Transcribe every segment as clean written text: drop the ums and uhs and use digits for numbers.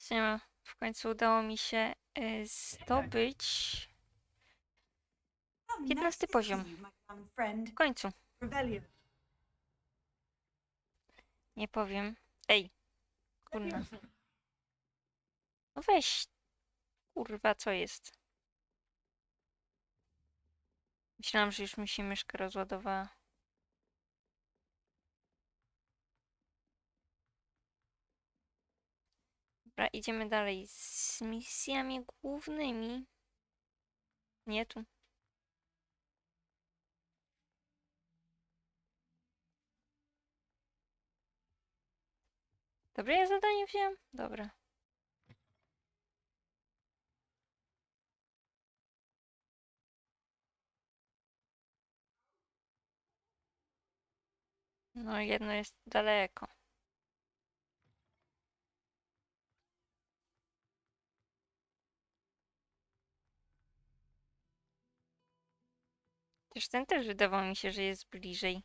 Siema. W końcu udało mi się zdobyć Oh, nice 15 to poziom. see you, my young friend. W końcu. Revelio. Nie powiem. Ej, kurna. No weź. Kurwa, co jest? Myślałam, że już mi się myszka rozładowała. Dobra, idziemy dalej z misjami głównymi. Nie tu. Dobre ja zadanie wziąłem? Dobra. No jedno jest daleko. Chociaż ten też wydawał mi się, że jest bliżej.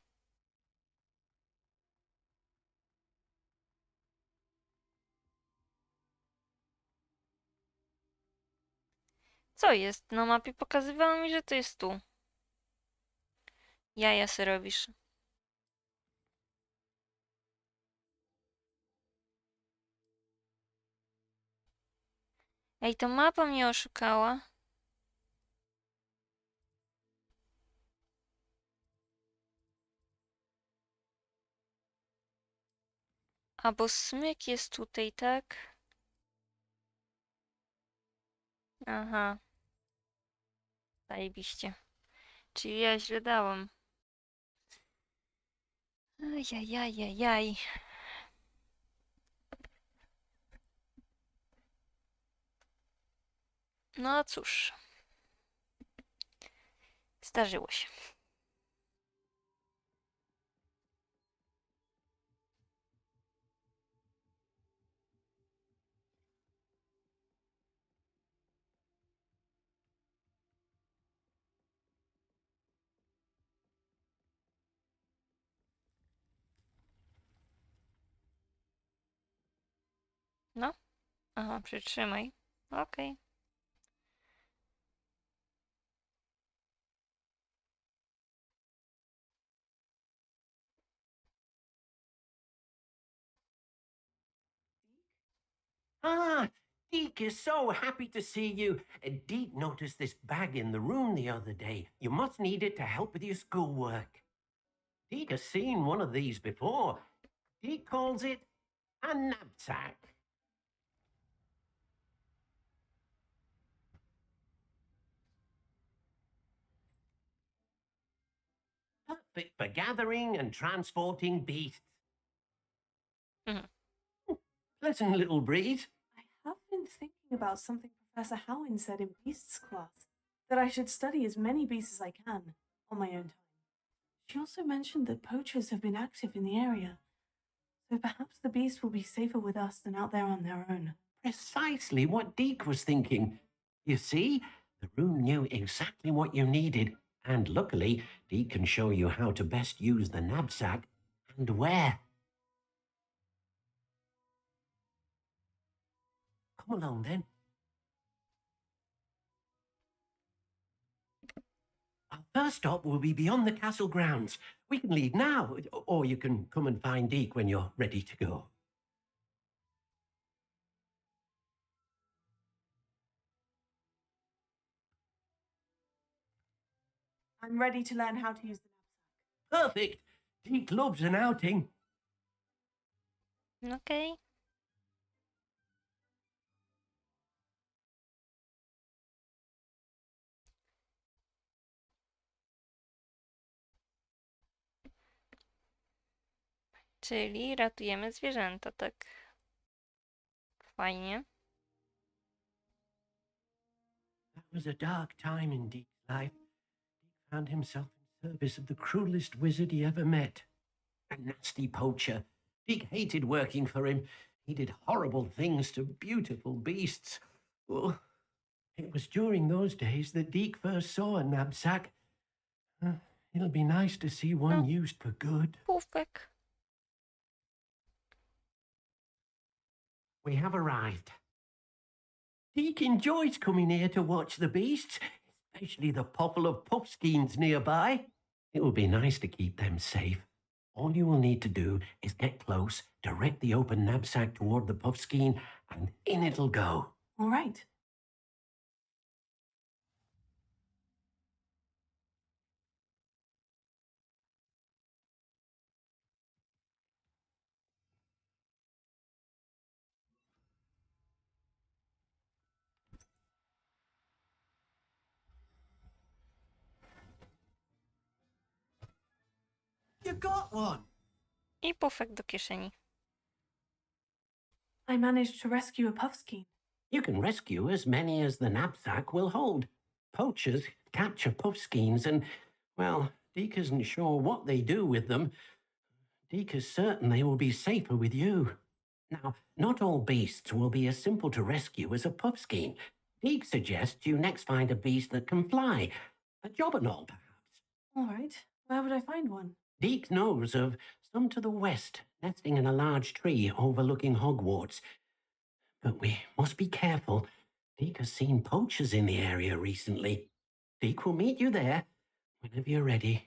Co jest? Na mapie pokazywało mi, że to jest tu. Jaja se robisz. Ej, to mapa mnie oszukała. A bo smyk jest tutaj, tak? Aha, zajebiście. Czyli ja źle dałam. Ajajajajaj. No cóż. Zdarzyło się. No. Aha, przytrzymaj. Okej. Ah, Deke is so happy to see you. Deke noticed this bag in the room the other day. You must need it to help with your schoolwork. Deke has seen one of these before. Deke calls it a knapsack. Perfect for gathering and transporting beasts. Mhm. Pleasant little breeze. I have been thinking about something Professor Howin said in Beasts class, that I should study as many beasts as I can on my own time. She also mentioned that poachers have been active in the area, so perhaps the beasts will be safer with us than out there on their own. Precisely what Deke was thinking. You see, the room knew exactly what you needed, and luckily, Deke can show you how to best use the knapsack and where. Come along then. Our first stop will be beyond the castle grounds. We can leave now, or you can come and find Deke when you're ready to go. I'm ready to learn how to use the knapsack. Perfect. Deke loves an outing. Okej. Czyli ratujemy zwierzęta, tak? Fajnie. That was a dark time in Deke's life. Deke found himself in service of the cruelest wizard he ever met. A nasty poacher. Deke hated working for him. He did horrible things to beautiful beasts. Oh, it was during those days that Deke first saw a knapsack. It'll be nice to see one used for good. Pufek. We have arrived. Deke enjoys coming here to watch the beasts, especially the popple of puffskeins nearby. It will be nice to keep them safe. All you will need to do is get close, direct the open knapsack toward the puffskein, and in it'll go. All right. You got one! I pufek do kieszeni. I managed to rescue a puffskein. You can rescue as many as the knapsack will hold. Poachers capture puffskeins and, well, Deke isn't sure what they do with them. Deke is certain they will be safer with you. Now, not all beasts will be as simple to rescue as a puffskein. Deke suggests you next find a beast that can fly. A jobberknoll, perhaps. All right. Where would I find one? Deke knows of some to the west, nesting in a large tree overlooking Hogwarts. But we must be careful. Deke has seen poachers in the area recently. Deke will meet you there whenever you're ready.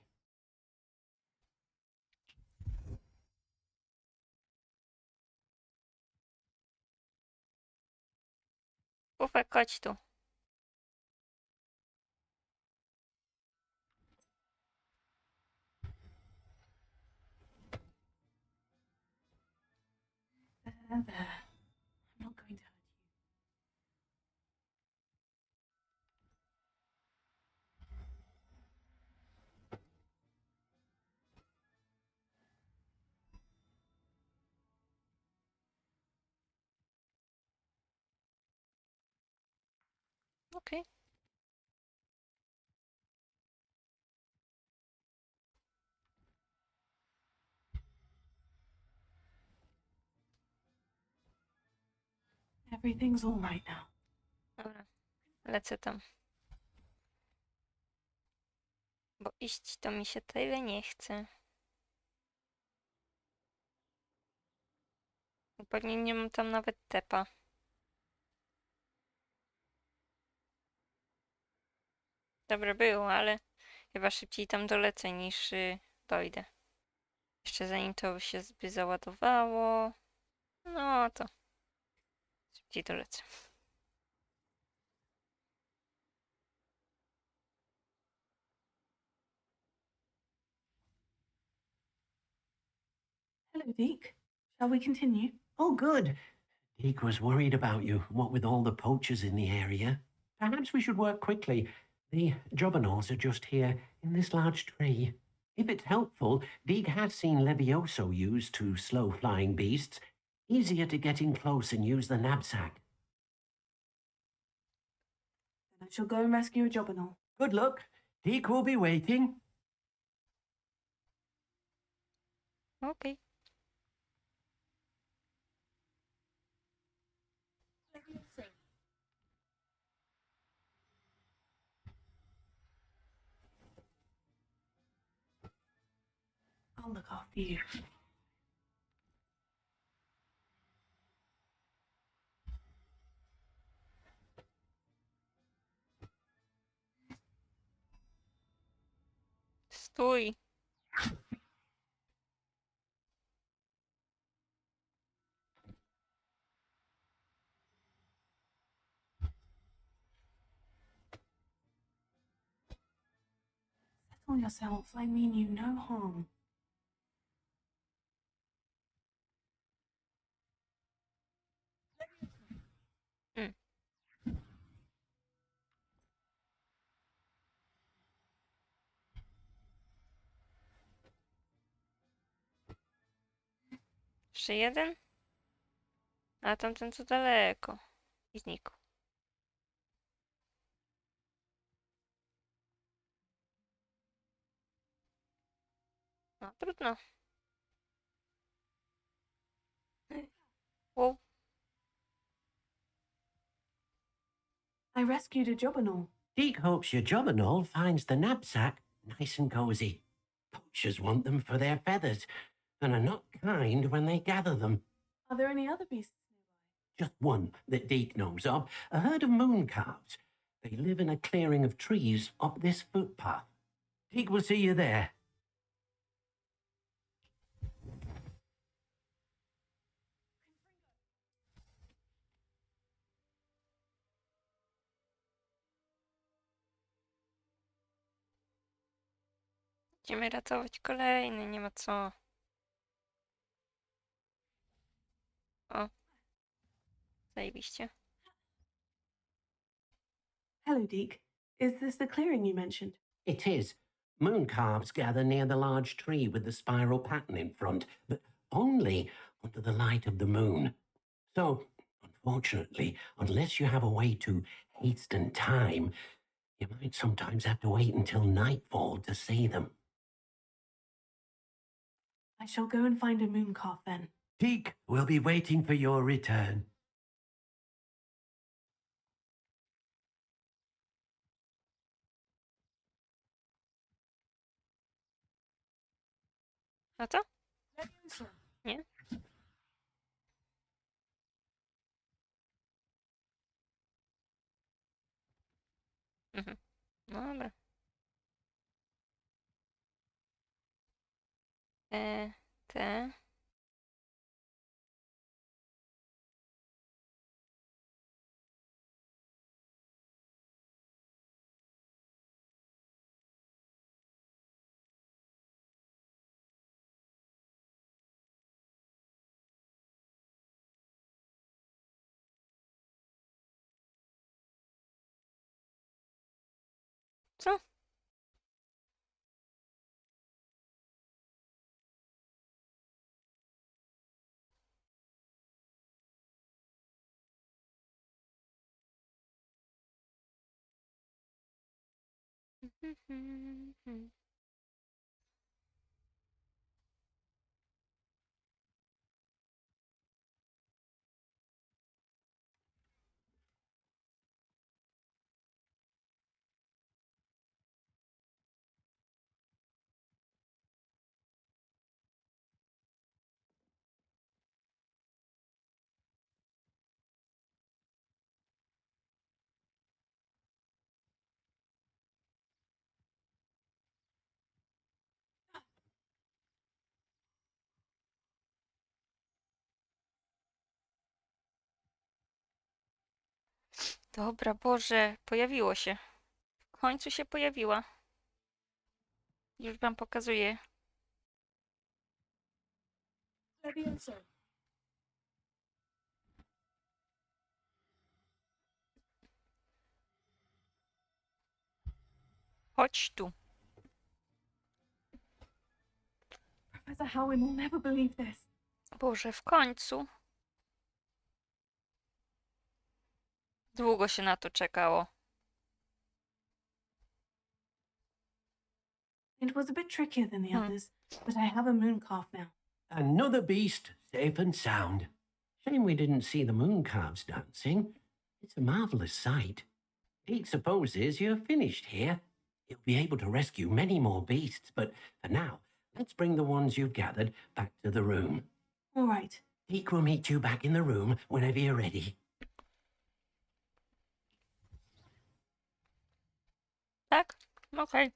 Pufek, chodź tu. There. I'm not going to hurt you. Okej. Everything's all right now. Dobra. Lecę tam. Bo iść to mi się tyle nie chce. Pewnie nie mam tam nawet tepa. Dobre było, ale chyba szybciej tam dolecę niż dojdę. Jeszcze zanim to się by załadowało. No to szybciej dolecę. Hello, Deke. Shall we continue? Oh, good. Deke was worried about you, what with all the poachers in the area. Perhaps we should work quickly. The jobberknolls are just here in this large tree. If it's helpful, Deke has seen Levioso used to slow flying beasts. Easier to get in close and use the knapsack. Then I shall go and rescue a jobberknoll. Good luck. Deke will be waiting. Okej. I'll look after you. Stój. Settle yourself. I mean you no harm. Jeszcze jeden? A tamten to daleko. I znikł. No, trudno. Wow. I rescued a jobberknoll. Deke hopes your jobberknoll finds the knapsack nice and cozy. Poachers want them for their feathers and are not kind when they gather them. Are there any other beasts nearby? Just one that Deke knows of. A herd of moon calves. They live in a clearing of trees up this footpath. Deke will see you there. Idziemy ratować kolejny, nie ma co. O. Zajebiście. Hello, Deke. Is this the clearing you mentioned? It is. Moon calves gather near the large tree with the spiral pattern in front, but only under the light of the moon. So, unfortunately, unless you have a way to hasten time, you might sometimes have to wait until nightfall to see them. I shall go and find a moon calf then. Deke will be waiting for your return. A to? Nie? Mhm. No dobra. Te. Co? Dobra, Boże, pojawiło się. W końcu się pojawiła. Już wam pokazuję. Chodź tu. Professor Howin will never believe this. Boże, w końcu. Długo się na to czekało. It was a bit trickier than the Hmm. others, but I have a moon calf now. Another beast, safe and sound. Shame we didn't see the moon calves dancing. It's a marvelous sight. Deke supposes you're finished here. You'll be able to rescue many more beasts, but for now, let's bring the ones you've gathered back to the room. All right. Deke will meet you back in the room whenever you're ready. Tak? Okej.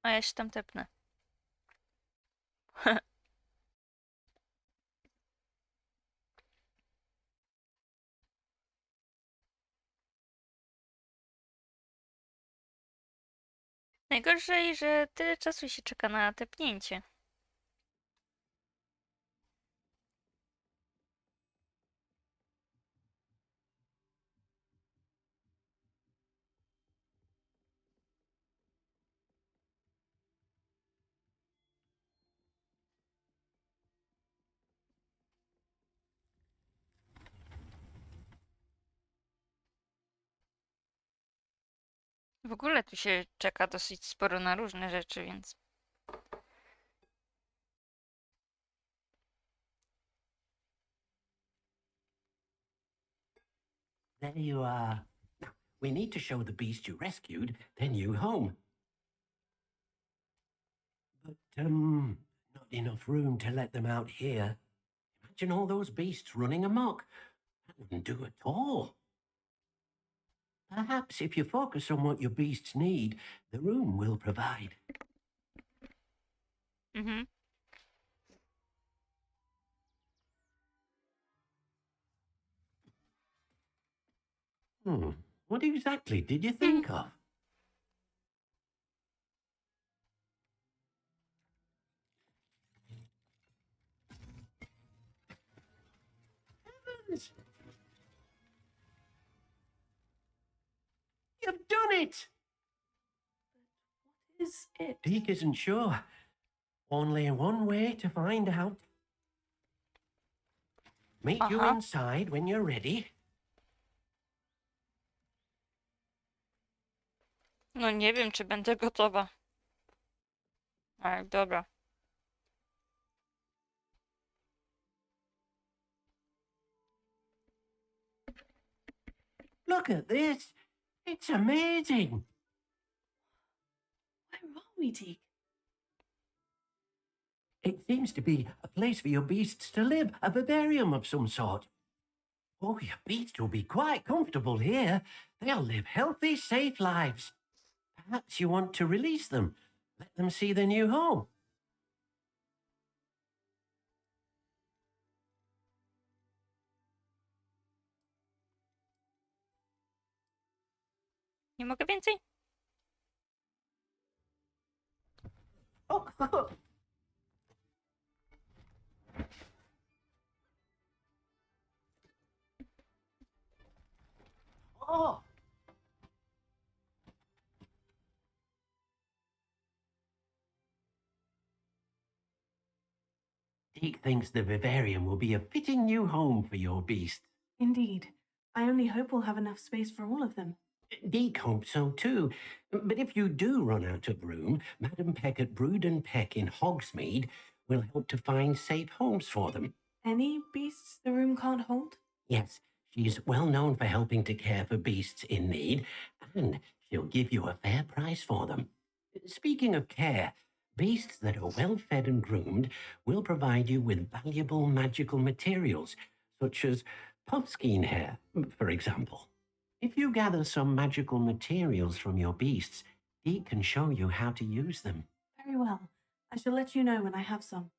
A ja się tam tepnę. Najgorzej, że tyle czasu się czeka na tepnięcie. W ogóle tu się czeka dosyć sporo na różne rzeczy, więc... There you are. Now, we need to show the beast you rescued their new home. But, Not enough room to let them out here. Imagine all those beasts running amok. That wouldn't do at all. Perhaps if you focus on what your beasts need, the room will provide. Mhm. What exactly did you think of? Heavens! You've done it! What is it? Deke isn't sure. Only one way to find out. Meet you Aha. inside when you're ready. No nie wiem, czy będę gotowa. Ale dobra. Look at this. It's amazing. Where are we, Deke? It seems to be a place for your beasts to live, a vivarium of some sort. Oh, your beasts will be quite comfortable here. They'll live healthy, safe lives. Perhaps you want to release them, let them see their new home. Nie mogę więcej? Oh, oh. Deke thinks the vivarium will be a fitting new home for your beasts. Indeed. I only hope we'll have enough space for all of them. Deke hopes so too. But if you do run out of room, Madam Peck at Brood and Peck in Hogsmeade will help to find safe homes for them. Any beasts the room can't hold? Yes, she's well known for helping to care for beasts in need, and she'll give you a fair price for them. Speaking of care, beasts that are well fed and groomed will provide you with valuable magical materials, such as puffskein hair, for example. If you gather some magical materials from your beasts, Deke can show you how to use them. Very well. I shall let you know when I have some.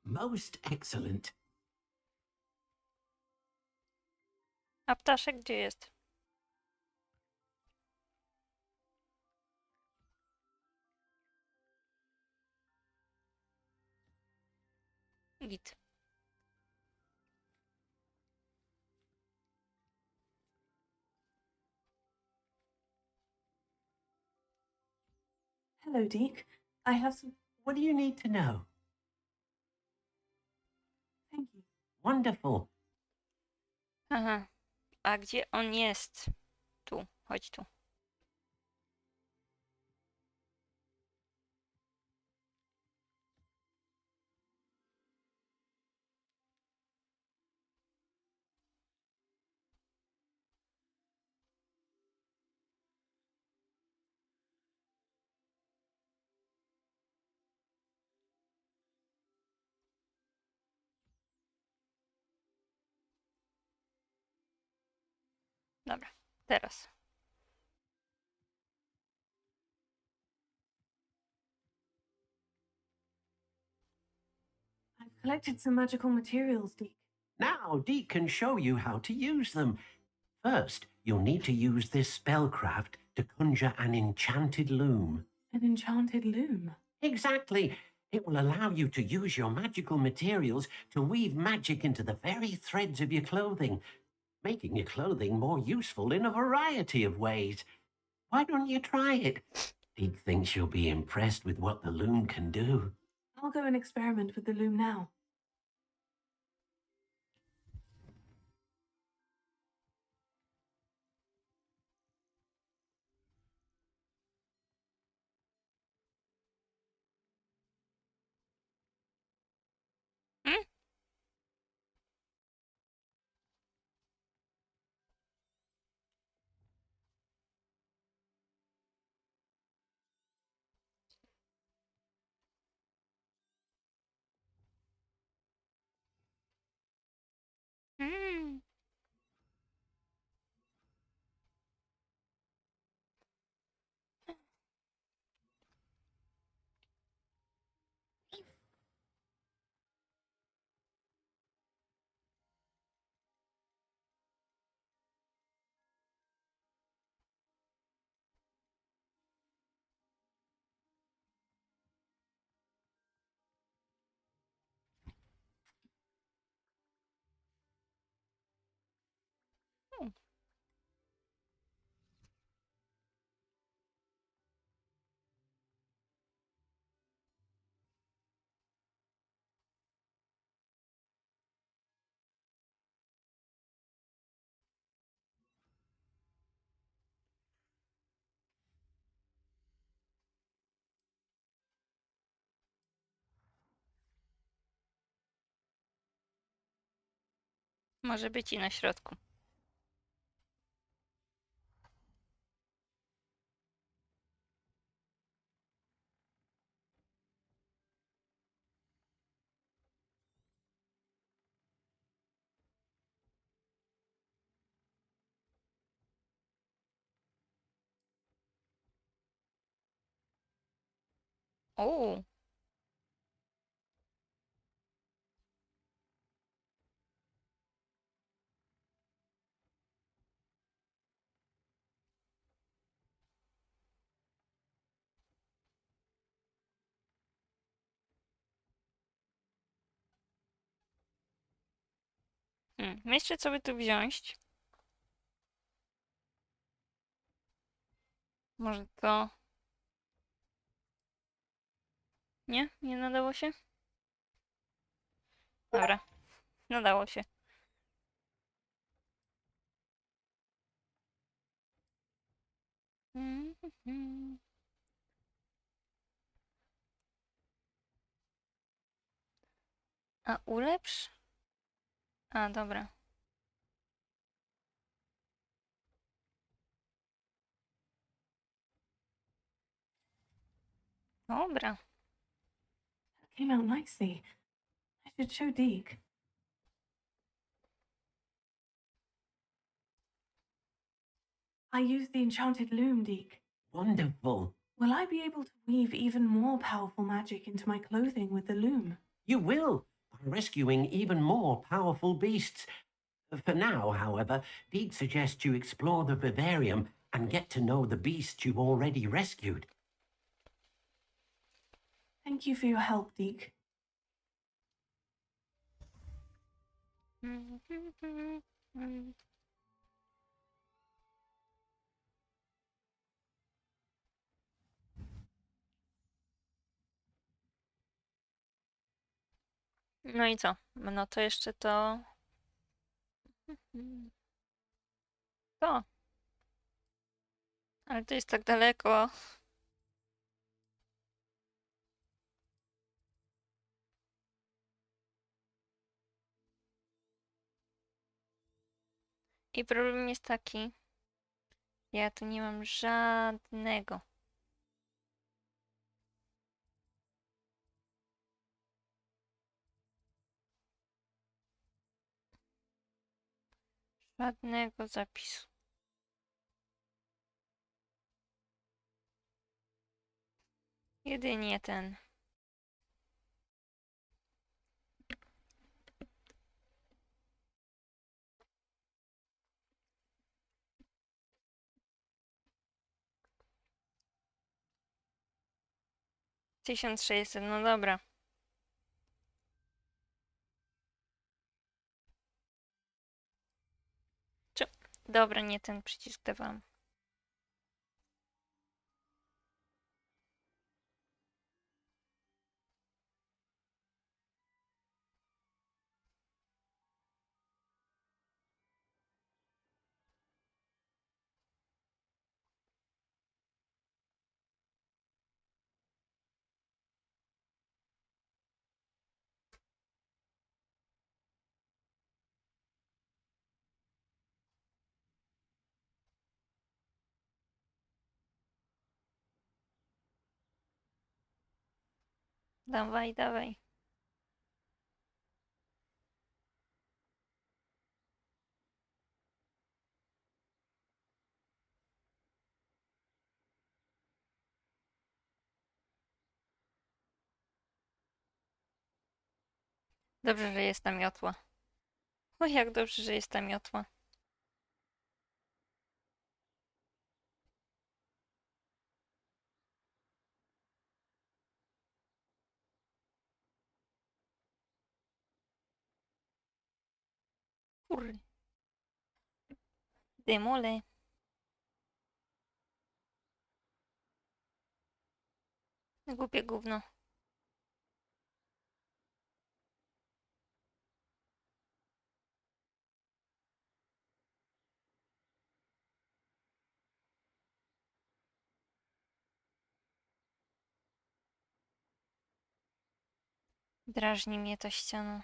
Most excellent. A ptaszek gdzie jest? Git. Hello, Deke. I have some. What do you need to know? Thank you. Wonderful. Aha. A gdzie on jest? Tu. Chodź tu. Dobra. Teraz. I've collected some magical materials, Deke. Now, Deke can show you how to use them. First, you'll need to use this spellcraft to conjure an enchanted loom. An enchanted loom. Exactly. It will allow you to use your magical materials to weave magic into the very threads of your clothing, making your clothing more useful in a variety of ways. Why don't you try it? Deke thinks you'll be impressed with what the loom can do. I'll go and experiment with the loom now. Może być i na środku. O, myślę, co by tu wziąć. Może to... Nie? Nie nadało się? Dobra, nadało się. A ulepsz? A, dobra. Dobra. That came out nicely. I should show Deke. I used the enchanted loom, Deke. Wonderful. Will I be able to weave even more powerful magic into my clothing with the loom? You will, by rescuing even more powerful beasts. For now, however, Deek suggests you explore the vivarium and get to know the beasts you've already rescued. Thank you for your help, Deke. No i co? No to jeszcze to... To. Ale to jest tak daleko. I problem jest taki, ja tu nie mam żadnego. Żadnego zapisu. Jedynie ten. Tysiąc 1600, no dobra. Czy... Dobra, nie ten przycisk dawałam. Dawaj, dawaj. Dobrze, że jest ta miotła. O, jak dobrze, że jest ta miotła. Kurde. Demole. Głupie gówno. Drażni mnie ta ściana.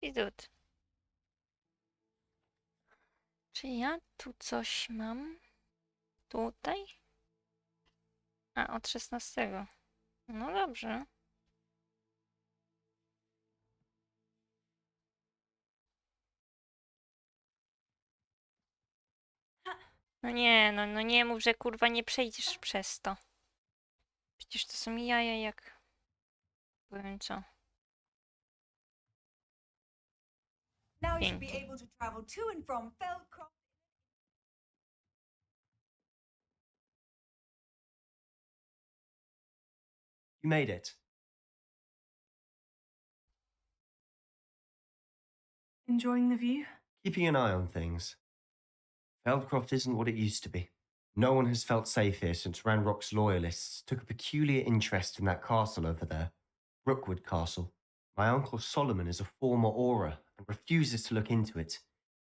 Widut. Czy ja tu coś mam? Tutaj? A, od 16. No dobrze. No nie, no nie mów, że kurwa nie przejdziesz przez to. Przecież to są jaja jak... Powiem co. Now you should be Pięknie. able to travel to and from Feldcroft. You made it. Enjoying the view? Keeping an eye on things. Feldcroft isn't what it used to be. No one has felt safe here since Ranrock's loyalists took a peculiar interest in that castle over there, Rookwood Castle. My uncle Solomon is a former Auror and refuses to look into it,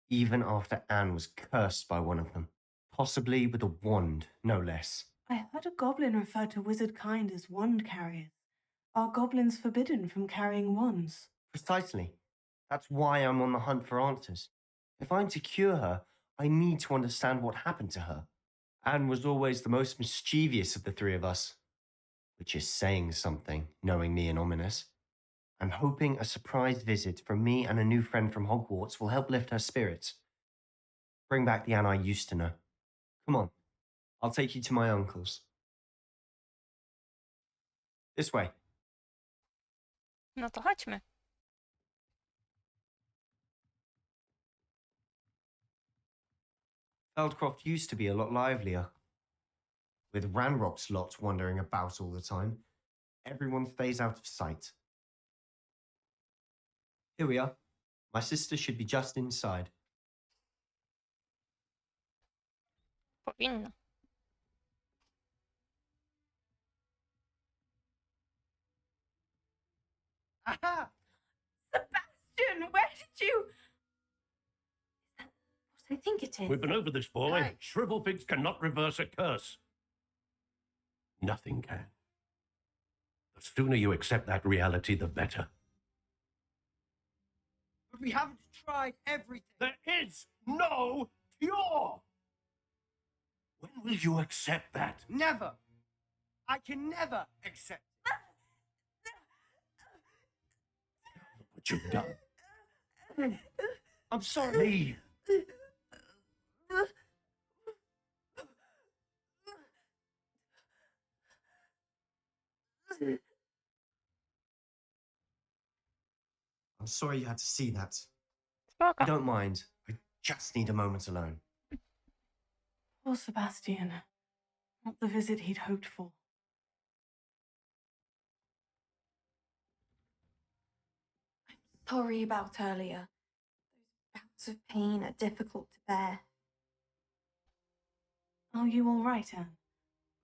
even after Anne was cursed by one of them, possibly with a wand, no less. I heard a goblin refer to wizard kind as wand carriers. Are goblins forbidden from carrying wands? Precisely. That's why I'm on the hunt for answers. If I'm to cure her, I need to understand what happened to her. Anne was always the most mischievous of the three of us, which is saying something, knowing me and Ominous. I'm hoping a surprise visit from me and a new friend from Hogwarts will help lift her spirits. Bring back the Anne I used to know. Come on, I'll take you to my uncle's. This way. No to chodźmy. Feldcroft used to be a lot livelier. With Ranrock's lot wandering about all the time, everyone stays out of sight. Here we are. My sister should be just inside. Powinno. Aha! Sebastian, where did you? Is that what I think it is? We've been over this, boy. Right. Shrivelfigs cannot reverse a curse. Nothing can. The sooner you accept that reality, the better. But we haven't tried everything. There is no cure! When will you accept that? Never. I can never accept. What you've done. I'm sorry. Leave. I'm sorry you had to see that. Spoko. I don't mind. I just need a moment alone. Poor Sebastian. Not the visit he'd hoped for. I'm sorry about earlier. Those bouts of pain are difficult to bear. Are you all right, Anne?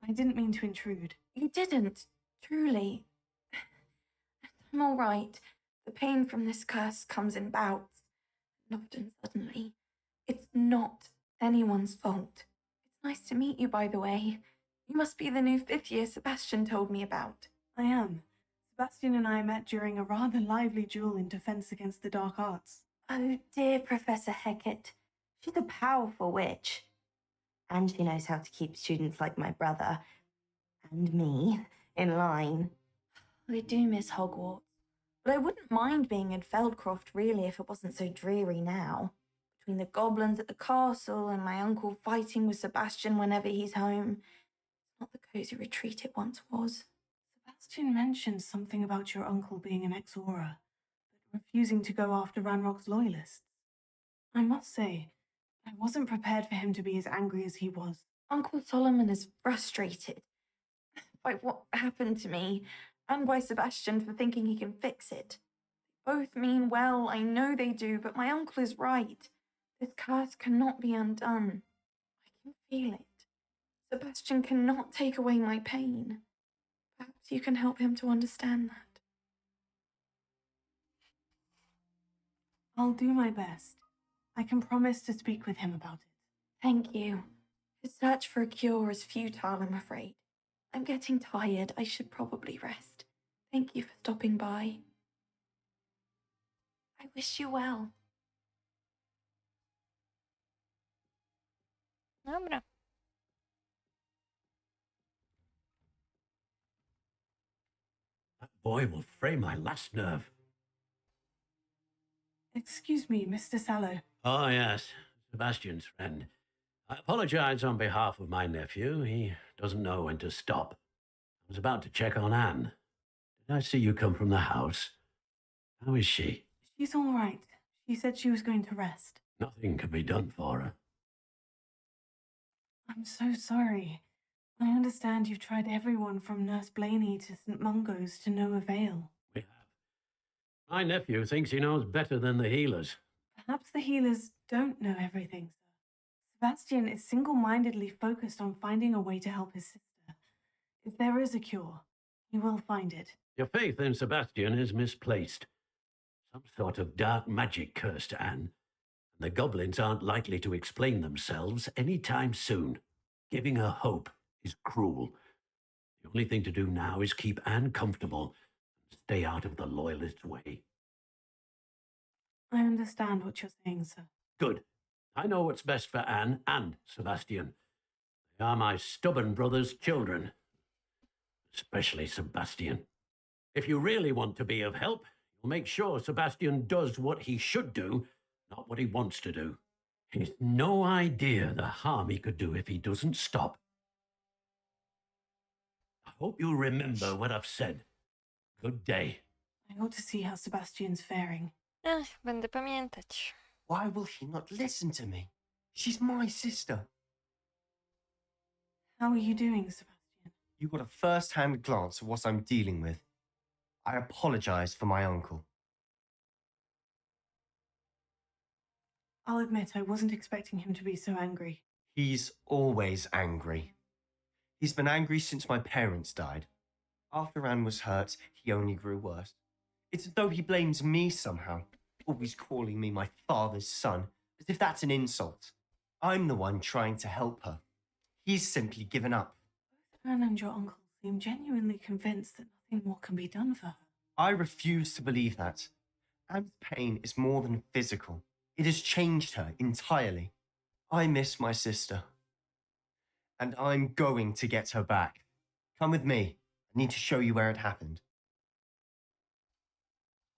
I didn't mean to intrude. You didn't, truly. I'm all right. The pain from this curse comes in bouts, and often suddenly. It's not anyone's fault. It's nice to meet you, by the way. You must be the new fifth year Sebastian told me about. I am. Sebastian and I met during a rather lively duel in Defense Against the Dark Arts. Oh, dear Professor Hecat. She's a powerful witch. And she knows how to keep students like my brother and me in line. I do miss Hogwarts, but I wouldn't mind being in Feldcroft really if it wasn't so dreary now. Between the goblins at the castle and my uncle fighting with Sebastian whenever he's home, it's not the cosy retreat it once was. Sebastian mentioned something about your uncle being an ex-Auror, but refusing to go after Ranrock's loyalists. I must say, I wasn't prepared for him to be as angry as he was. Uncle Solomon is frustrated by what happened to me and by Sebastian for thinking he can fix it. They both mean well, I know they do, but my uncle is right. This curse cannot be undone. I can feel it. Sebastian cannot take away my pain. Perhaps you can help him to understand that. I'll do my best. I can promise to speak with him about it. Thank you. His search for a cure is futile, I'm afraid. I'm getting tired. I should probably rest. Thank you for stopping by. I wish you well. Dobra. That boy will fray my last nerve. Excuse me, Mr. Sallow. Oh, yes, Sebastian's friend. I apologize on behalf of my nephew. He doesn't know when to stop. I was about to check on Anne. Did I see you come from the house? How is she? She's all right. She said she was going to rest. Nothing can be done for her. I'm so sorry. I understand you've tried everyone from Nurse Blaney to St. Mungo's to no avail. We have. My nephew thinks he knows better than the healers. Perhaps the healers don't know everything, sir. Sebastian is single-mindedly focused on finding a way to help his sister. If there is a cure, he will find it. Your faith in Sebastian is misplaced. Some sort of dark magic cursed Anne, and the goblins aren't likely to explain themselves any time soon. Giving her hope is cruel. The only thing to do now is keep Anne comfortable and stay out of the Loyalists' way. I understand what you're saying, sir. Good. I know what's best for Anne and Sebastian. They are my stubborn brother's children. Especially Sebastian. If you really want to be of help, you'll make sure Sebastian does what he should do, not what he wants to do. He's no idea the harm he could do if he doesn't stop. I hope you'll remember what I've said. Good day. I ought to see how Sebastian's faring. Ach, będę pamiętać. Why will she not listen to me? She's my sister. How are you doing, Sebastian? You got a first-hand glance at what I'm dealing with. I apologize for my uncle. I'll admit I wasn't expecting him to be so angry. He's always angry. He's been angry since my parents died. After Anne was hurt, he only grew worse. It's as though he blames me somehow, always calling me my father's son, as if that's an insult. I'm the one trying to help her. He's simply given up. Anne and your uncle seem genuinely convinced that nothing more can be done for her. I refuse to believe that. Anne's pain is more than physical. It has changed her entirely. I miss my sister. And I'm going to get her back. Come with me. I need to show you where it happened.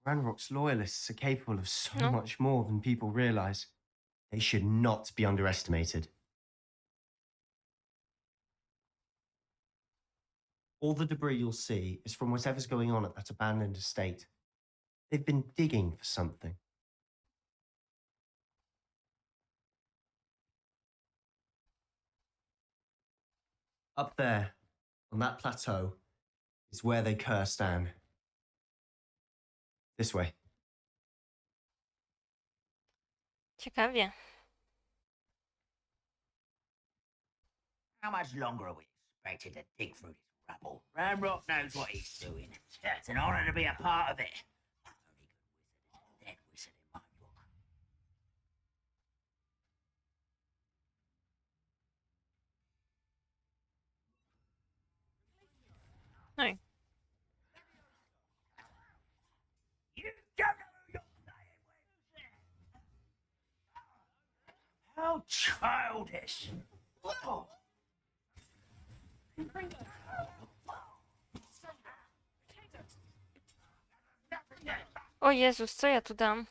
Ranrock's loyalists are capable of so much more than people realize. They should not be underestimated. All the debris you'll see is from whatever's going on at that abandoned estate. They've been digging for something. Up there, on that plateau, is where they cursed Anne. This way. Ciekawie. How much longer are we expected to dig through this rubble? Ramrock knows what he's doing. It's an honor to be a part of it. Only good wizard is a dead wizard in my book. No. You don't know who you're playing with. How childish. Oh. O Jezus, co ja tu dam?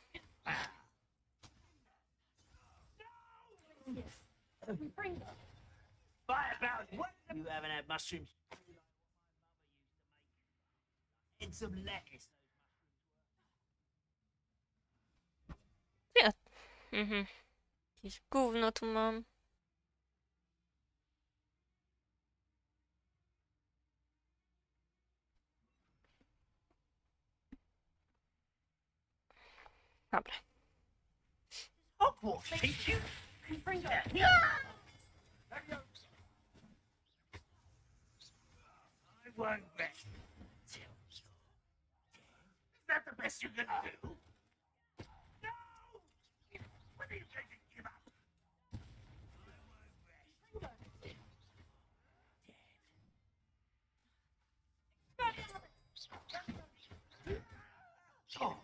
Fight about it. You haven't had mushrooms. And some lettuce. Ja. Mhm. Jakieś gówno tu mam. Dobra. Hogwarts teach you. I won't rest till you're dead. Is that the best you can do? No! When are you going to give up? I won't rest till you're dead. Oh.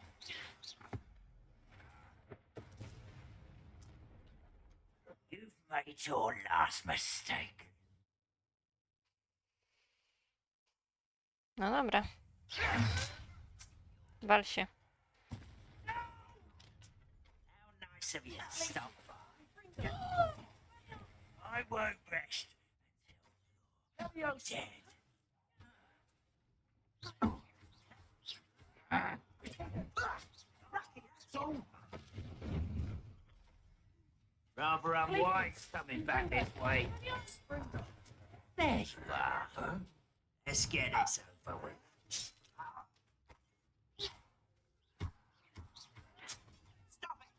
You've made your last mistake. No dobra. Wal się. How nice of you to stop by. I won't rest until you're dead. Rather unwise coming back this way. There you are. Let's get this over with. Stop it!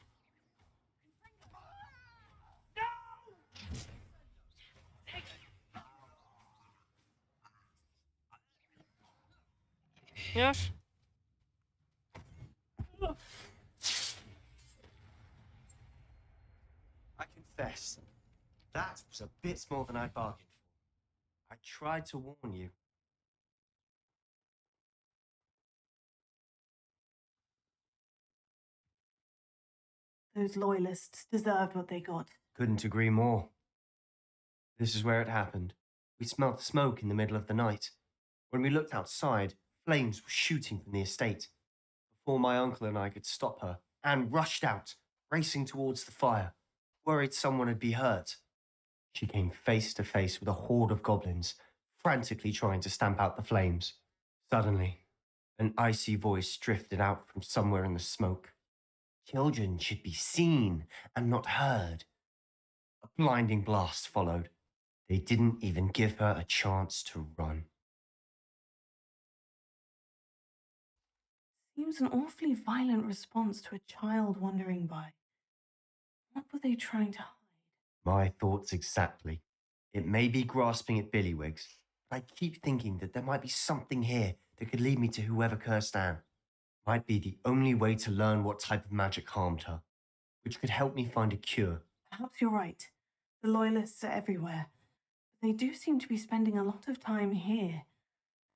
Już? I confess, that was a bit more than I bargained for. I tried to warn you. Those loyalists deserved what they got. Couldn't agree more. This is where it happened. We smelt the smoke in the middle of the night. When we looked outside, flames were shooting from the estate. Before my uncle and I could stop her, Anne rushed out, racing towards the fire, worried someone would be hurt. She came face to face with a horde of goblins, frantically trying to stamp out the flames. Suddenly, an icy voice drifted out from somewhere in the smoke. Children should be seen and not heard. A blinding blast followed. They didn't even give her a chance to run. Seems an awfully violent response to a child wandering by. What were they trying to hide? My thoughts exactly. It may be grasping at Billywigs, but I keep thinking that there might be something here that could lead me to whoever cursed Anne. Might be the only way to learn what type of magic harmed her, which could help me find a cure. Perhaps you're right. The loyalists are everywhere. But they do seem to be spending a lot of time here.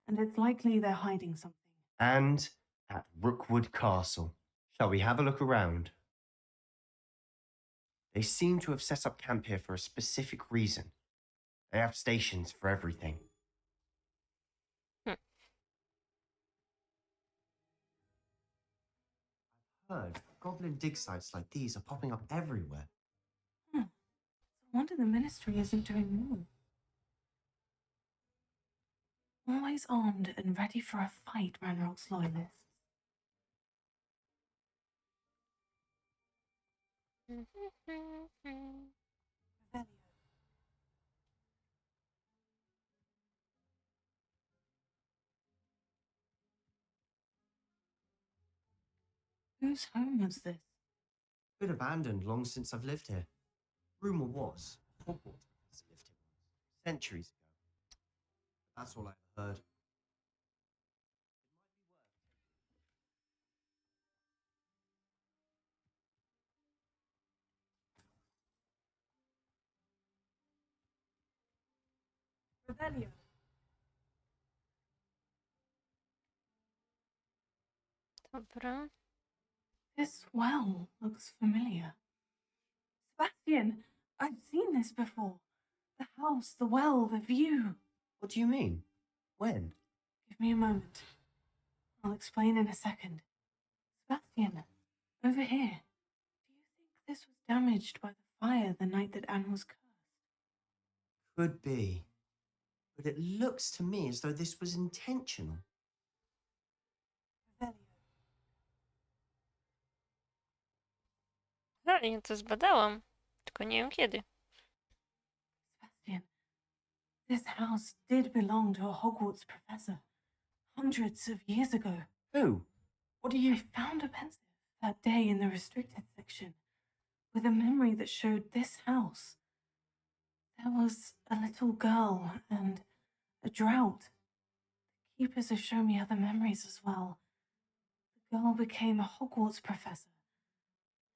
And it's likely they're hiding something. And at Rookwood Castle. Shall we have a look around? They seem to have set up camp here for a specific reason. They have stations for everything. Hmm. I've heard goblin dig sites like these are popping up everywhere. No wonder the ministry isn't doing more. Always armed and ready for a fight, Ranrock's loyalists. Whose home was this? Been abandoned long since I've lived here. Rumour was Hogwarts has lived here once, centuries ago. That's all I've heard. Revelio. Dobra. This well looks familiar. Sebastian, I've seen this before. The house, the well, the view. What do you mean? When? Give me a moment. I'll explain in a second. Sebastian, over here. Do you think this was damaged by the fire the night that Anne was cursed? Could be. But it looks to me as though this was intentional. Revelio. Ja to zbadałam, tylko nie wiem kiedy. Sebastian, this house did belong to a Hogwarts professor. Hundreds of years ago. Who? What do you... I found a pencil that day in the restricted section with a memory that showed this house. There was a little girl and a drought. The keepers have shown me other memories as well. The girl became a Hogwarts professor.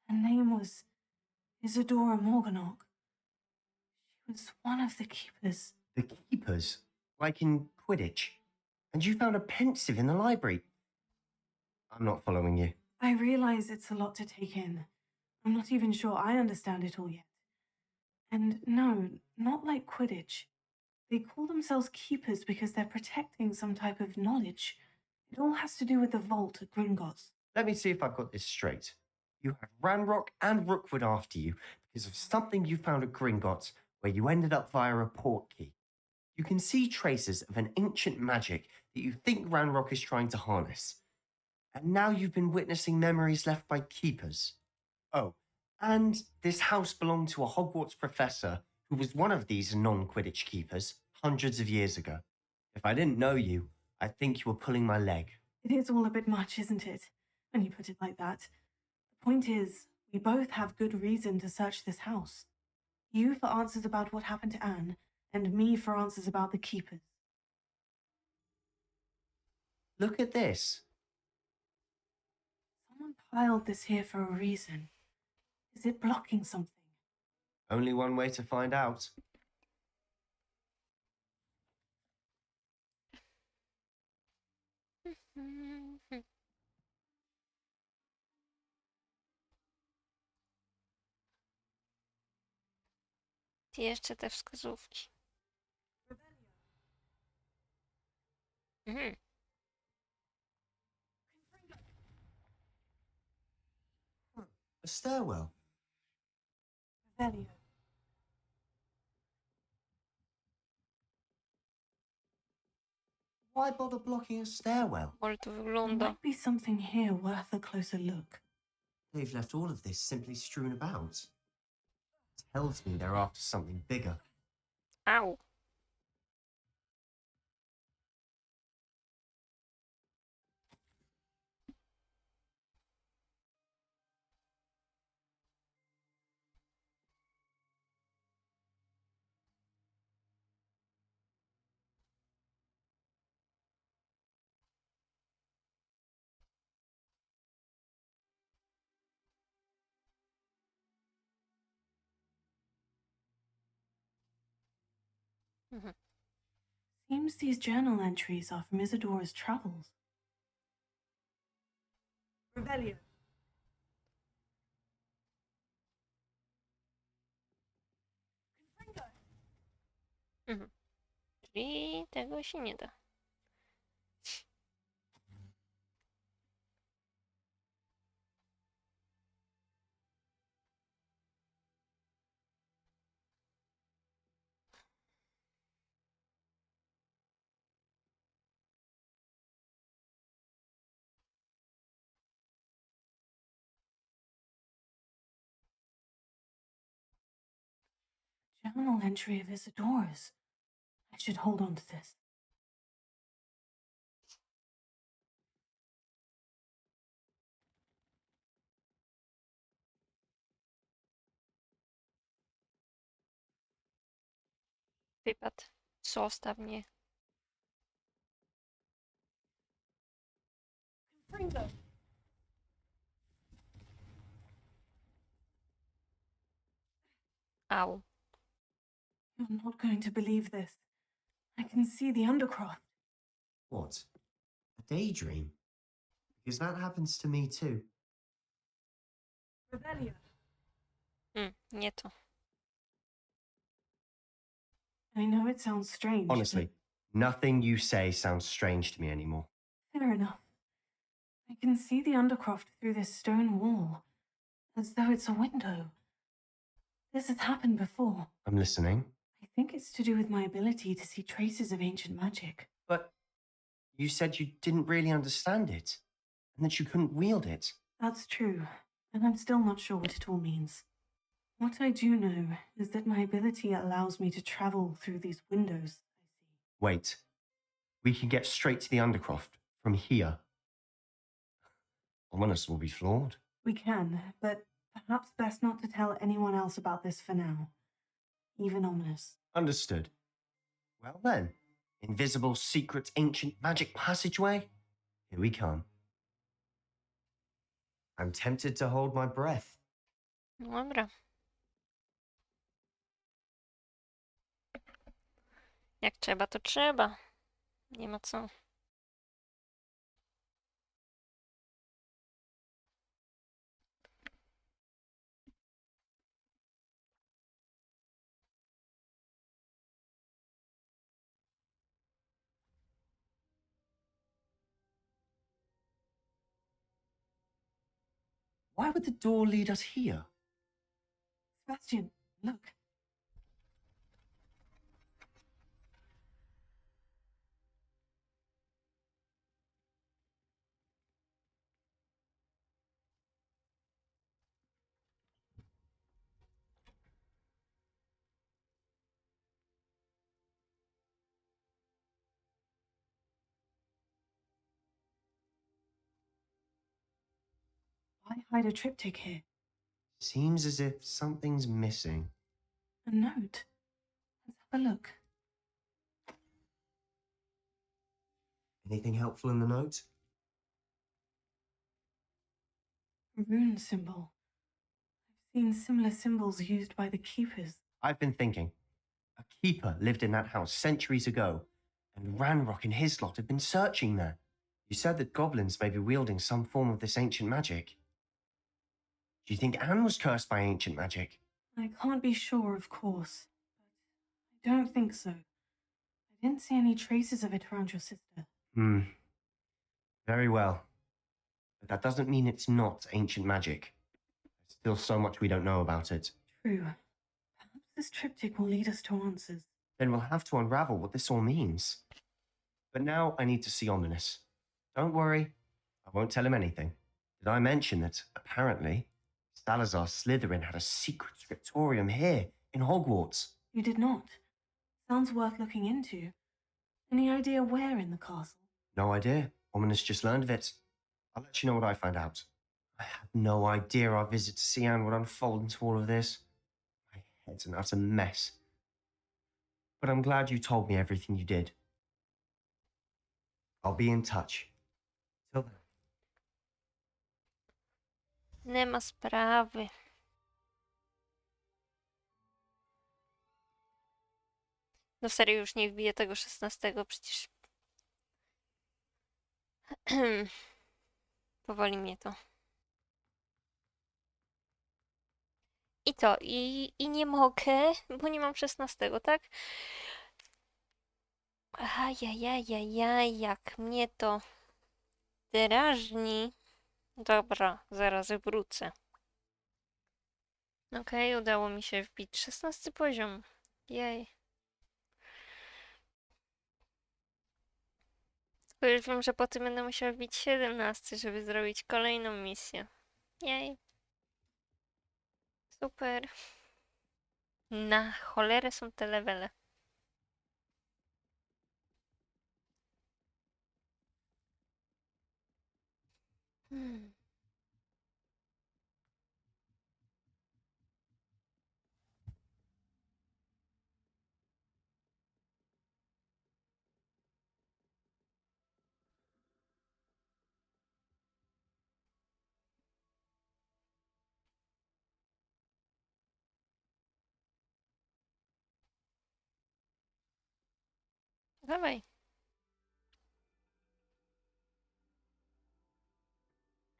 Her name was Isadora Morganach. She was one of the keepers. The keepers? Like in Quidditch? And you found a pensive in the library? I'm not following you. I realize it's a lot to take in. I'm not even sure I understand it all yet. And no, not like Quidditch. They call themselves keepers because they're protecting some type of knowledge. It all has to do with the vault at Gringotts. Let me see if I've got this straight. You have Ranrock and Rookwood after you because of something you found at Gringotts where you ended up via a portkey. You can see traces of an ancient magic that you think Ranrock is trying to harness. And now you've been witnessing memories left by keepers. Oh, and this house belonged to a Hogwarts professor who was one of these non-Quidditch keepers hundreds of years ago. If I didn't know you, I'd think you were pulling my leg. It is all a bit much, isn't it? When you put it like that. The point is, we both have good reason to search this house. You for answers about what happened to Anne, and me for answers about the keepers. Look at this. Someone piled this here for a reason. Is it blocking something? Only one way to find out. I jeszcze te wskazówki. Mhm. A stairwell. Revelio. Why bother blocking a stairwell? Może to There wygląda. might be something here worth a closer look. They've left all of this simply strewn about. Tells me they're after something bigger. Au. Mhm. Seems these journal entries are from Isadora's travels. Revelio. Mhm. Czyli tego się nie da. Journal entry of Isadora's. I should hold on to this. Wypad. Zostaw mnie. Au. You're not going to believe this. I can see the Undercroft. What? A daydream? Because that happens to me too. Revelio. Nie to. I know it sounds strange. Honestly, nothing you say sounds strange to me anymore. but fair enough. I can see the Undercroft through this stone wall, as though it's a window. This has happened before. I'm listening. I think it's to do with my ability to see traces of ancient magic. But you said you didn't really understand it, and that you couldn't wield it. That's true, and I'm still not sure what it all means. What I do know is that my ability allows me to travel through these windows. Wait. We can get straight to the Undercroft from here. Ominous will be flawed. We can, but perhaps best not to tell anyone else about this for now. Even Ominous. Understood. Well then, invisible, secret, ancient magic passageway? Here we come. I'm tempted to hold my breath. Dobra. Jak trzeba, to trzeba. Nie ma co. Why would the door lead us here? Sebastian, look. Why hide a triptych here? Seems as if something's missing. A note. Let's have a look. Anything helpful in the note? A rune symbol. I've seen similar symbols used by the keepers. I've been thinking. A keeper lived in that house centuries ago, and Ranrock and his lot have been searching there. You said that goblins may be wielding some form of this ancient magic. Do you think Anne was cursed by ancient magic? I can't be sure, of course, but I don't think so. I didn't see any traces of it around your sister. Very well. But that doesn't mean it's not ancient magic. There's still so much we don't know about it. True. Perhaps this triptych will lead us to answers. Then we'll have to unravel what this all means. But now I need to see Ominous. Don't worry, I won't tell him anything. Did I mention that, apparently, Salazar Slytherin had a secret scriptorium here in Hogwarts? You did not. Sounds worth looking into. Any idea where in the castle? No idea. Ominous just learned of it. I'll let you know what I find out. I had no idea our visit to see Anne would unfold into all of this. My head's an utter mess. But I'm glad you told me everything you did. I'll be in touch. Till then. Nie ma sprawy. No serio, już nie wbiję tego 16, przecież... Powoli mnie to. I to, i nie mogę, bo nie mam 16, tak? Ajajajajaj, jak mnie to drażni. Dobra, zaraz wrócę. Okej, udało mi się wbić 16 poziom. Jej. Tylko już wiem, że potem będę musiała wbić 17, żeby zrobić kolejną misję. Jej. Super. Na cholerę są te levele. Hmm. Dawaj.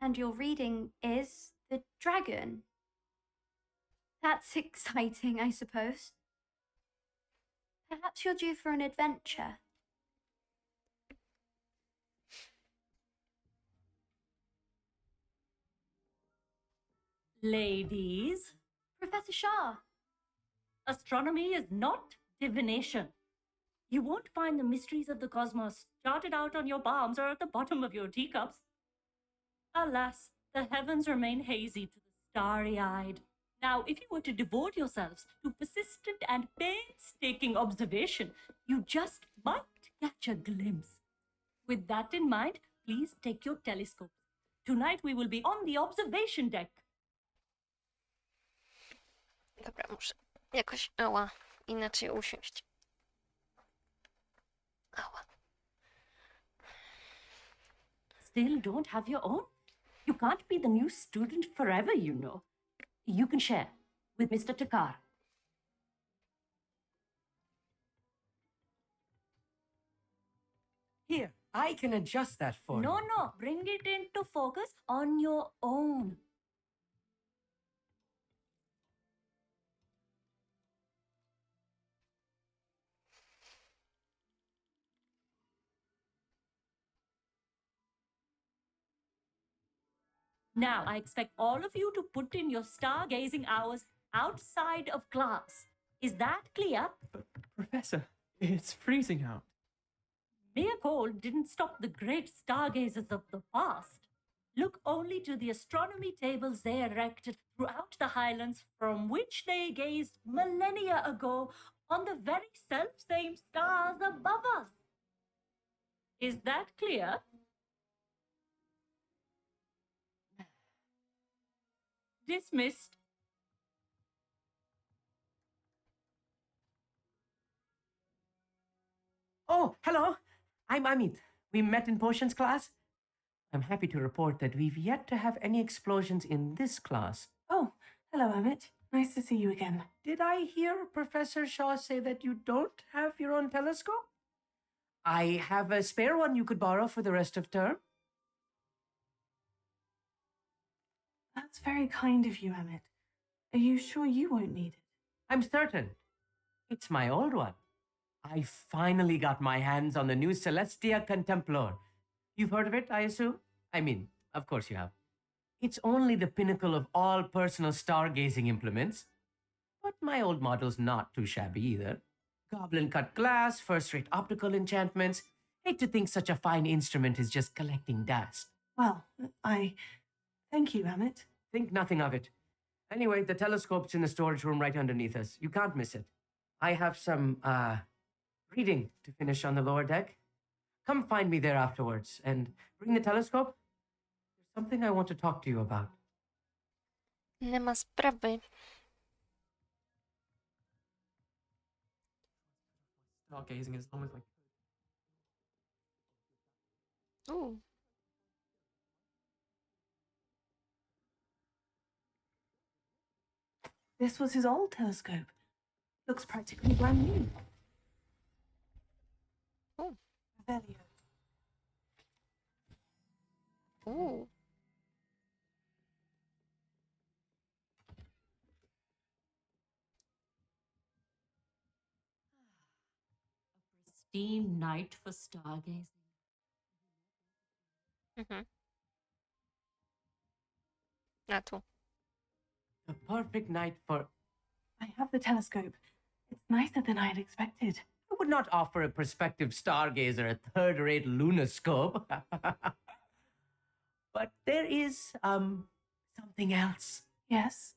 And your reading is The Dragon. That's exciting, I suppose. Perhaps you're due for an adventure. Ladies, Professor Shah, astronomy is not divination. You won't find the mysteries of the cosmos charted out on your palms or at the bottom of your teacups. Alas, the heavens remain hazy to the starry-eyed. Now, if you were to devote yourselves to persistent and painstaking observation, you just might catch a glimpse. With that in mind, please take your telescopes. Tonight we will be on the observation deck. Dobra, muszę jakoś, ała, inaczej usiąść. Ała. Still don't have your own? You can't be the new student forever, you know. You can share with Mr. Takar. Here, I can adjust that for you. No, bring it into focus on your own. Now, I expect all of you to put in your stargazing hours outside of class. Is that clear? Professor, it's freezing out. Mere cold didn't stop the great stargazers of the past. Look only to the astronomy tables they erected throughout the Highlands, from which they gazed millennia ago on the very self-same stars above us. Is that clear? Dismissed. Oh, hello. I'm Amit. We met in potions class. I'm happy to report that we've yet to have any explosions in this class. Oh, hello, Amit. Nice to see you again. Did I hear Professor Shaw say that you don't have your own telescope? I have a spare one you could borrow for the rest of term. That's very kind of you, Amit. Are you sure you won't need it? I'm certain. It's my old one. I finally got my hands on the new Celestia Contemplar. You've heard of it, I assume? I mean, of course you have. It's only the pinnacle of all personal stargazing implements. But my old model's not too shabby either. Goblin cut glass, first-rate optical enchantments. Hate to think such a fine instrument is just collecting dust. Well, thank you, Amit. Think nothing of it. Anyway, the telescope's in the storage room right underneath us. You can't miss it. I have some, reading to finish on the lower deck. Come find me there afterwards and bring the telescope. There's something I want to talk to you about. Nie ma sprawy. Stargazing is almost like Uuu. This was his old telescope. Looks practically brand new. Oh. Velio. Uuu. Pristine night for stargazing. Mhm. A tu. The perfect night for... I have the telescope. It's nicer than I had expected. I would not offer a prospective stargazer a third-rate lunoscope. But there is, something else. Yes?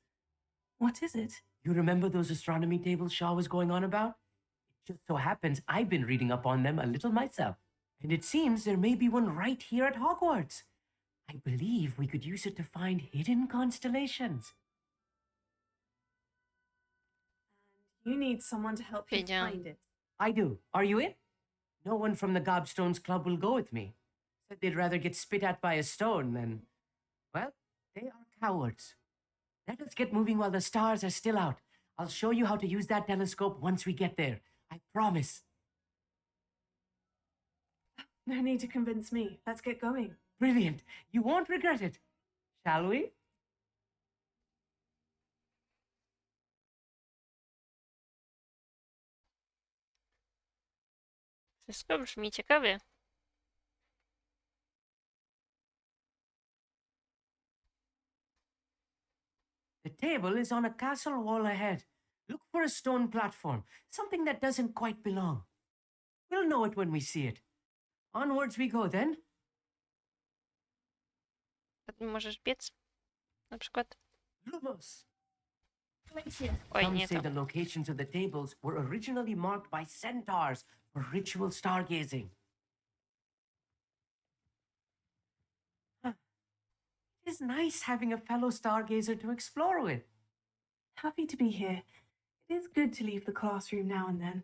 What is it? You remember those astronomy tables Shaw was going on about? It just so happens I've been reading up on them a little myself. And it seems there may be one right here at Hogwarts. I believe we could use it to find hidden constellations. You need someone to help you Wiedziałam. find it. I do. Are you in? No one from the Gobstones Club will go with me. Said they'd rather get spit at by a stone than... Well, they are cowards. Let us get moving while the stars are still out. I'll show you how to use that telescope once we get there. I promise. No need to convince me. Let's get going. Brilliant. You won't regret it. Shall we? Wszystko brzmi ciekawie. The table is on a castle wall ahead. Look for a stone platform, something that doesn't quite belong. We'll know it when we see it. Onwards we go then. Możesz biec? Na przykład? Lumos. Oj, Some nie say to. the locations of the tables were originally marked by centaurs for ritual stargazing. Huh. It is nice having a fellow stargazer to explore with. Happy to be here. It is good to leave the classroom now and then.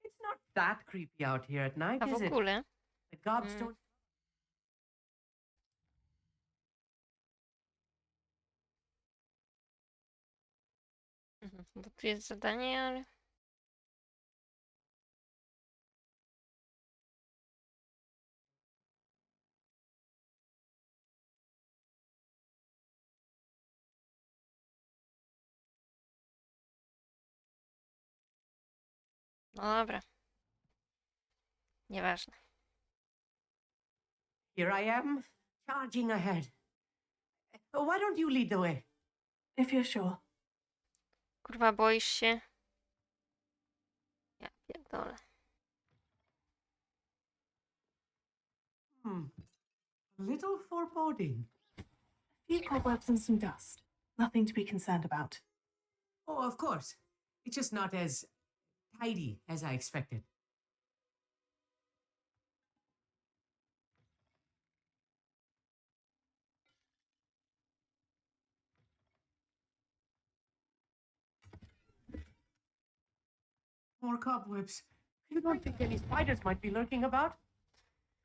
It's not that creepy out here at night, A w is it? ogóle? The Gobstone... Bo tu jest zadanie, ale... No dobra. Nieważne. Here I am, charging ahead. Why don't you lead the way? If you're sure. Kurwa, boisz się? Ja pierdolę. A little foreboding. A few cobwebs and some dust. Nothing to be concerned about. Oh, of course. It's just not as tidy as I expected. More cobwebs. You don't think any spiders might be lurking about?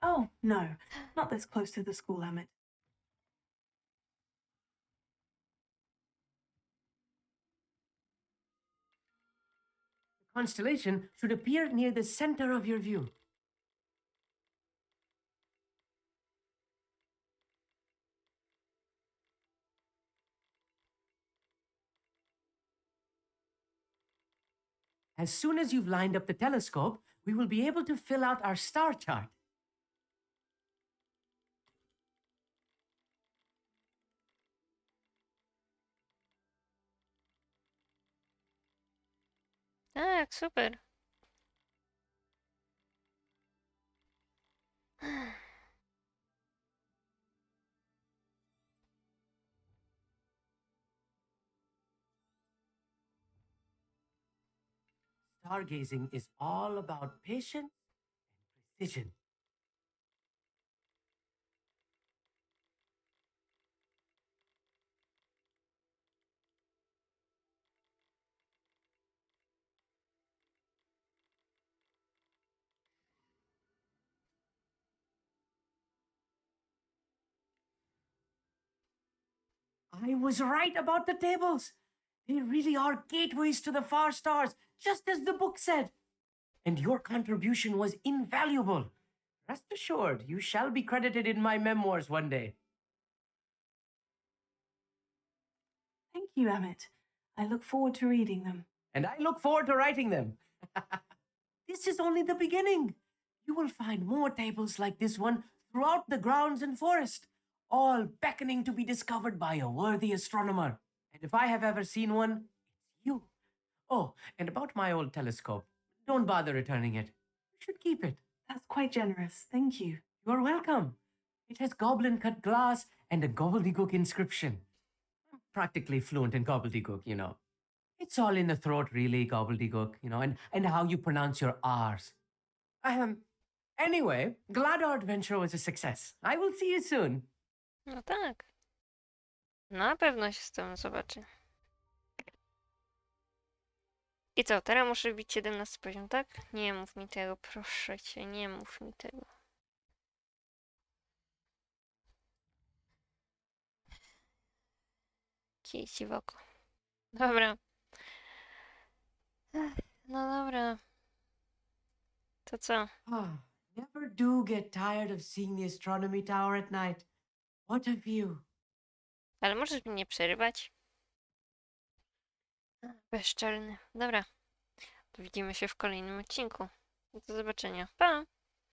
Oh, no. Not this close to the school, Emmett. The constellation should appear near the center of your view. As soon as you've lined up the telescope, we will be able to fill out our star chart. Tak, super. Stargazing is all about patience and precision. I was right about the tables. They really are gateways to the far stars, just as the book said. And your contribution was invaluable. Rest assured, you shall be credited in my memoirs one day. Thank you, Emmett. I look forward to reading them. And I look forward to writing them. This is only the beginning. You will find more tables like this one throughout the grounds and forest, all beckoning to be discovered by a worthy astronomer. And if I have ever seen one, it's you. Oh, and about my old telescope, don't bother returning it. You should keep it. That's quite generous. Thank you. You're welcome. It has goblin-cut glass and a gobbledygook inscription. I'm practically fluent in gobbledygook, you know. It's all in the throat, really, gobbledygook, you know, and how you pronounce your R's. Anyway, glad our adventure was a success. I will see you soon. No tak. Na pewno się z tobą zobaczy. I co, teraz muszę wbić 17 poziom, tak? Nie mów mi tego, proszę cię, nie mów mi tego. Kij ci w oko. Dobra. No dobra. To co? Never do get tired of seeing the astronomy tower at night. What a view. Ale możesz mi nie przerywać? Bezczelny. Dobra. To widzimy się w kolejnym odcinku. Do zobaczenia. Pa!